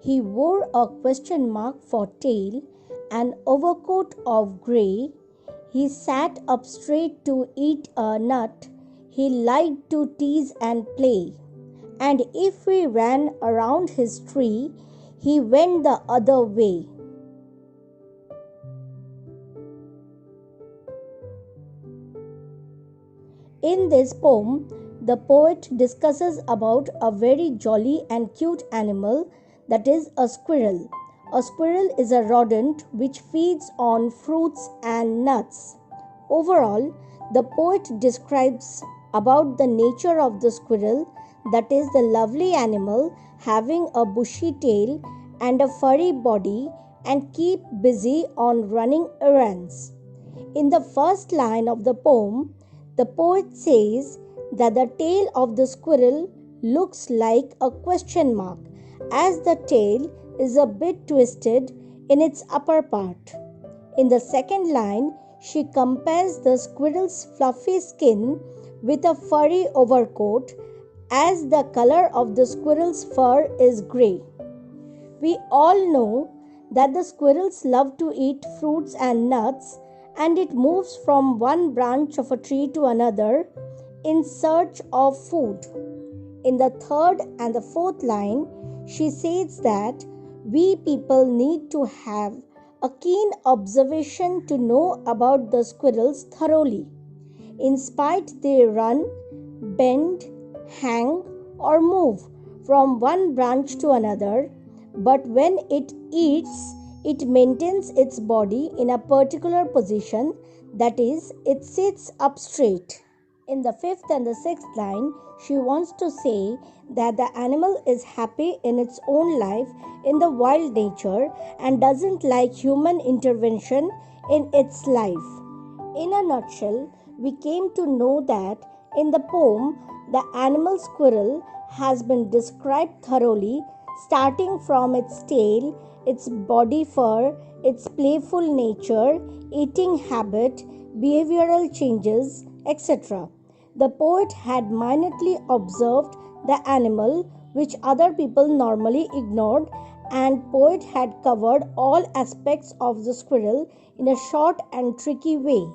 He wore a question mark for tail, an overcoat of grey. He sat up straight to eat a nut. He liked to tease and play. And if we ran around his tree, he went the other way. In this poem, the poet discusses about a very jolly and cute animal, that is a squirrel. A squirrel is a rodent which feeds on fruits and nuts. Overall, the poet describes about the nature of the squirrel, that is the lovely animal having a bushy tail and a furry body and keep busy on running errands. In the first line of the poem, the poet says that the tail of the squirrel looks like a question mark, as the tail is a bit twisted in its upper part. In the second line, she compares the squirrel's fluffy skin with a furry overcoat, as the color of the squirrel's fur is grey. We all know that the squirrels love to eat fruits and nuts, and it moves from one branch of a tree to another in search of food. In the third and the fourth line, she says that we people need to have a keen observation to know about the squirrels thoroughly. In spite they run, bend, hang or move from one branch to another, but when it eats, it maintains its body in a particular position, that is, it sits up straight. In the fifth and the sixth line, she wants to say that the animal is happy in its own life in the wild nature and doesn't like human intervention in its life. In a nutshell, we came to know that in the poem, the animal squirrel has been described thoroughly, starting from its tail, its body fur, its playful nature, eating habit, behavioral changes, etc. The poet had minutely observed the animal, which other people normally ignored, and poet had covered all aspects of the squirrel in a short and tricky way.